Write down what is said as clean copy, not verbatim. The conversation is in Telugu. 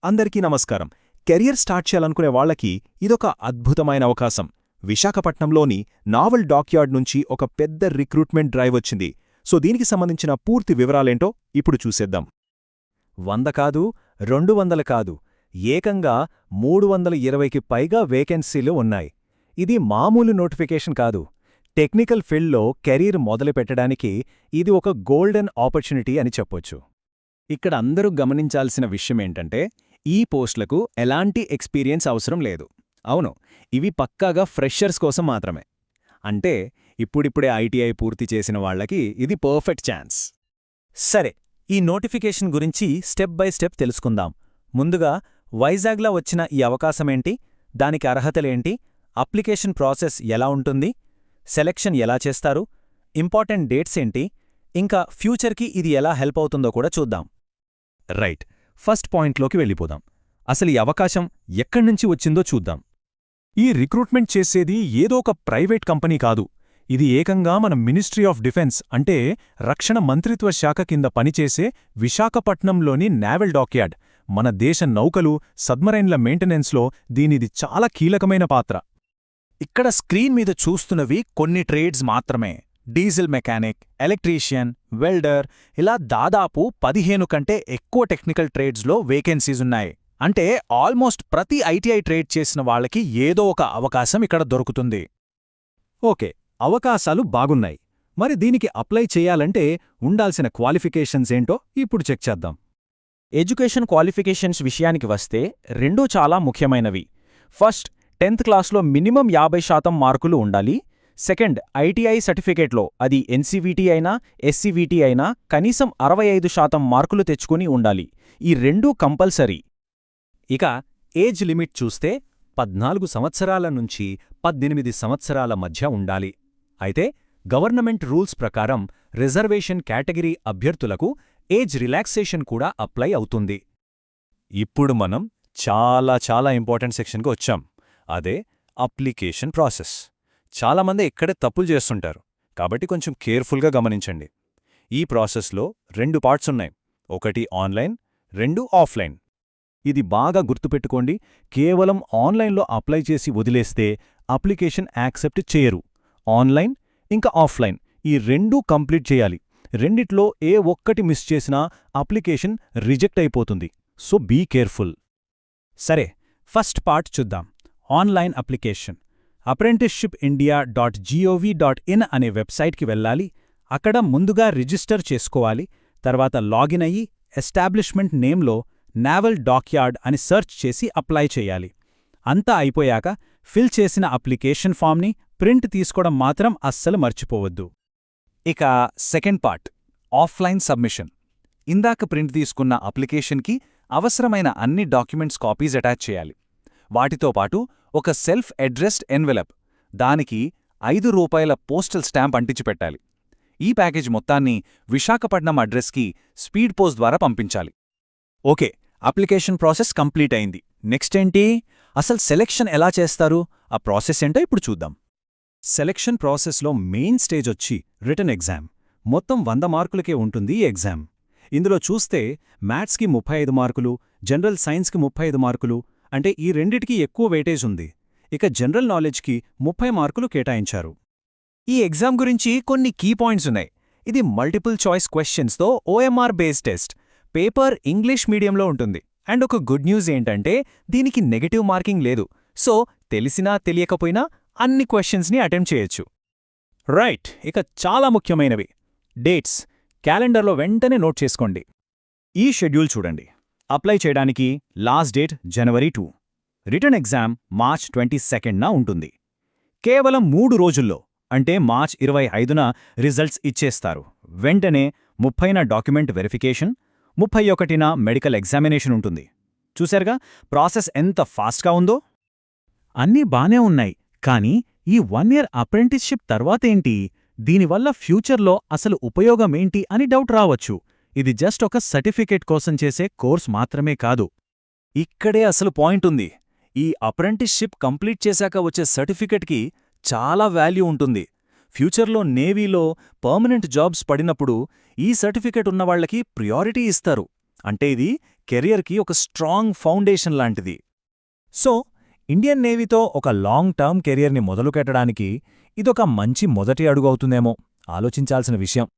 అందరికీ నమస్కారం. కెరియర్ స్టార్ట్ చేయాలనుకునే వాళ్లకి ఇదొక అద్భుతమైన అవకాశం. విశాఖపట్నంలోని నావల్ డాక్యార్డ్ నుంచి ఒక పెద్ద రిక్రూట్మెంట్ డ్రైవ్ వచ్చింది. దీనికి సంబంధించిన పూర్తి వివరాలేంటో ఇప్పుడు చూసేద్దాం. 100 కాదు, 200 కాదు, ఏకంగా 320కి పైగా వేకెన్సీలు ఉన్నాయి. ఇది మామూలు నోటిఫికేషన్ కాదు. టెక్నికల్ ఫీల్డ్లో కెరీర్ మొదలుపెట్టడానికి ఇది ఒక గోల్డెన్ ఆపర్చునిటీ అని చెప్పొచ్చు. ఇక్కడ అందరూ గమనించాల్సిన విషయమేంటంటే, ఈ పోస్టులకు ఎలాంటి ఎక్స్పీరియన్స్ అవసరం లేదు. అవును, ఇవి పక్కాగా ఫ్రెషర్స్ కోసం మాత్రమే. అంటే ఇప్పుడిప్పుడే ఐటీఐ పూర్తి చేసిన వాళ్లకి ఇది పర్ఫెక్ట్ ఛాన్స్. సరే, ఈ నోటిఫికేషన్ గురించి స్టెప్ బై స్టెప్ తెలుసుకుందాం. ముందుగా వైజాగ్లో వచ్చిన ఈ అవకాశమేంటి, దానికి అర్హతలేంటి, అప్లికేషన్ ప్రాసెస్ ఎలా ఉంటుంది, సెలెక్షన్ ఎలా చేస్తారు, ఇంపార్టెంట్ డేట్స్ ఏంటి, ఇంకా ఫ్యూచర్కి ఇది ఎలా హెల్ప్ అవుతుందో కూడా చూద్దాం. రైట్, ఫస్ట్ పాయింట్లోకి వెళ్ళిపోదాం. అసలు ఈ అవకాశం ఎక్కడ్నుంచి వచ్చిందో చూద్దాం. ఈ రిక్రూట్మెంట్ చేసేది ఏదో ఒక ప్రైవేట్ కంపెనీ కాదు. ఇది ఏకంగా మన మినిస్ట్రీ ఆఫ్ డిఫెన్స్ అంటే రక్షణ మంత్రిత్వ శాఖ కింద పనిచేసే విశాఖపట్నంలోని నావల్ డాక్యార్డ్. మన దేశ నౌకలు, సబ్మరైన్ల మెయింటెనెన్స్లో దీనిది చాలా కీలకమైన పాత్ర. ఇక్కడ స్క్రీన్ మీద చూస్తున్నవి కొన్ని ట్రేడ్స్ మాత్రమే. డీజిల్ మెకానిక్, ఎలక్ట్రీషియన్, వెల్డర్, ఇలా దాదాపు 15 కంటే ఎక్కువ టెక్నికల్ ట్రేడ్స్లో వేకెన్సీసున్నాయి. అంటే ఆల్మోస్ట్ ప్రతి ఐటీఐ ట్రేడ్ చేసిన వాళ్లకి ఏదో ఒక అవకాశం ఇక్కడ దొరుకుతుంది. ఓకే, అవకాశాలు బాగున్నాయి. మరి దీనికి అప్లై చేయాలంటే ఉండాల్సిన క్వాలిఫికేషన్స్ ఏంటో ఇప్పుడు చెక్ చేద్దాం. ఎడ్యుకేషన్ క్వాలిఫికేషన్స్ విషయానికి వస్తే రెండూ చాలా ముఖ్యమైనవి. ఫస్ట్, 10th క్లాస్లో మినిమం 50% మార్కులు ఉండాలి. సెకండ్, ఐటీఐ సర్టిఫికేట్లో అది ఎన్సీవీటీ అయినా ఎస్సీవీటీ అయినా కనీసం 65% మార్కులు తెచ్చుకుని ఉండాలి. ఈ రెండూ కంపల్సరీ. ఇక ఏజ్ లిమిట్ చూస్తే 14 సంవత్సరాల నుంచి 18 సంవత్సరాల మధ్య ఉండాలి. అయితే గవర్నమెంట్ రూల్స్ ప్రకారం రిజర్వేషన్ కేటగిరీ అభ్యర్థులకు ఏజ్ రిలాక్సేషన్ కూడా అప్లై అవుతుంది. ఇప్పుడు మనం చాలా ఇంపార్టెంట్ సెక్షన్కి వచ్చాం. అదే అప్లికేషన్ ప్రాసెస్. చాలామంది ఇక్కడే తప్పులు చేస్తుంటారు, కాబట్టి కొంచెం కేర్ఫుల్గా గమనించండి. ఈ ప్రాసెస్లో 2 పార్ట్స్ ఉన్నాయి. ఒకటి ఆన్లైన్, 2 ఆఫ్లైన్. ఇది బాగా గుర్తుపెట్టుకోండి. కేవలం ఆన్లైన్లో అప్లై చేసి వదిలేస్తే అప్లికేషన్ యాక్సెప్ట్ చేయరు. ఆన్లైన్ ఇంకా ఆఫ్లైన్ ఈ రెండూ కంప్లీట్ చేయాలి. రెండిట్లో ఏ ఒక్కటి మిస్ చేసినా అప్లికేషన్ రిజెక్ట్ అయిపోతుంది. So be careful. సరే, ఫస్ట్ పార్ట్ చూద్దాం. Online application. apprenticeshipindia.gov.in అనే వెబ్సైట్కి వెళ్ళాలి. అక్కడ ముందుగా రిజిస్టర్ చేసుకోవాలి. తర్వాత లాగిన్ అయ్యి ఎస్టాబ్లిష్మెంట్ నేమ్లో నావల్ డాక్యార్డ్ అని సెర్చ్ చేసి అప్లై చేయాలి. అంతా అయిపోయాక ఫిల్ చేసిన అప్లికేషన్ ఫామ్ని ప్రింట్ తీసుకోవడం మాత్రం అస్సలు మర్చిపోవద్దు. ఇక సెకండ్ పార్ట్, ఆఫ్లైన్ సబ్మిషన్. ఇందాక ప్రింట్ తీసుకున్న అప్లికేషన్కి అవసరమైన అన్ని డాక్యుమెంట్స్ కాపీస్ అటాచ్ చేయాలి. వాటితో పాటు ఒక సెల్ఫ్ అడ్రెస్డ్ ఎన్వెలప్, దానికి ₹5 పోస్టల్ స్టాంప్ అంటించిపెట్టాలి. ఈ ప్యాకేజ్ మొత్తాన్ని విశాఖపట్నం అడ్రస్కి స్పీడ్ పోస్ట్ ద్వారా పంపించాలి. ఓకే, అప్లికేషన్ ప్రాసెస్ కంప్లీట్ అయింది. నెక్స్ట్ ఏంటి? అసలు సెలెక్షన్ ఎలా చేస్తారు? ఆ ప్రాసెస్ ఏంటో ఇప్పుడు చూద్దాం. సెలెక్షన్ ప్రాసెస్లో మెయిన్ స్టేజ్ వచ్చి రిటన్ ఎగ్జామ్. మొత్తం 100 మార్కులకే ఉంటుంది ఈ ఎగ్జామ్. ఇందులో చూస్తే మ్యాథ్స్కి 35 మార్కులు, జనరల్ సైన్స్కి 35 మార్కులు, అంటే ఈ రెండిటికీ ఎక్కువ వెయిటేజ్ ఉంది. ఇక జనరల్ నాలెడ్జ్కి 30 మార్కులు కేటాయించారు. ఈ ఎగ్జామ్ గురించి కొన్ని కీ పాయింట్స్ ఉన్నాయి. ఇది మల్టిపుల్ చాయిస్ క్వశ్చన్స్తో OMR based test. Paper English మీడియంలో ఉంటుంది. అండ్ ఒక గుడ్ న్యూస్ ఏంటంటే దీనికి నెగటివ్ మార్కింగ్ లేదు. సో తెలిసినా తెలియకపోయినా అన్ని క్వశ్చన్స్ని అటెంప్ట్ చేయొచ్చు. రైట్, ఇక చాలా ముఖ్యమైనవి డేట్స్. క్యాలెండర్లో వెంటనే నోట్ చేసుకోండి. ఈ షెడ్యూల్ చూడండి. అప్లై చేయడానికి last date January 2. Return exam March 22న ఉంటుంది. కేవలం 3 రోజుల్లో అంటే March 25న రిజల్ట్స్ ఇచ్చేస్తారు. వెంటనే 30న డాక్యుమెంట్ వెరిఫికేషన్, 31న మెడికల్ ఎగ్జామినేషన్ ఉంటుంది. చూశారుగా ప్రాసెస్ ఎంత ఫాస్ట్గా ఉందో. అన్నీ బానే ఉన్నాయి, కానీ ఈ 1 year అప్రెంటిస్షిప్ తర్వాతేంటి? దీనివల్ల ఫ్యూచర్లో అసలు ఉపయోగమేంటి అని డౌట్ రావచ్చు. ఇది జస్ట్ ఒక సర్టిఫికేట్ కోసం చేసే కోర్స్ మాత్రమే కాదు. ఇక్కడే అసలు పాయింట్ ఉంది. ఈ అప్రెంటిస్షిప్ కంప్లీట్ చేశాక వచ్చే సర్టిఫికెట్కి చాలా వాల్యూ ఉంటుంది. ఫ్యూచర్లో నేవీలో పర్మనెంట్ జాబ్స్ పడినప్పుడు ఈ సర్టిఫికెట్ ఉన్నవాళ్లకి ప్రియారిటీ ఇస్తారు. అంటే ఇది కెరియర్కి ఒక స్ట్రాంగ్ ఫౌండేషన్ లాంటిది. సో ఇండియన్ నేవీతో ఒక లాంగ్ టర్మ్ కెరియర్ని మొదలుకెట్టడానికి ఇదొక మంచి మొదటి అడుగు అవుతుందేమో. ఆలోచించాల్సిన విషయం.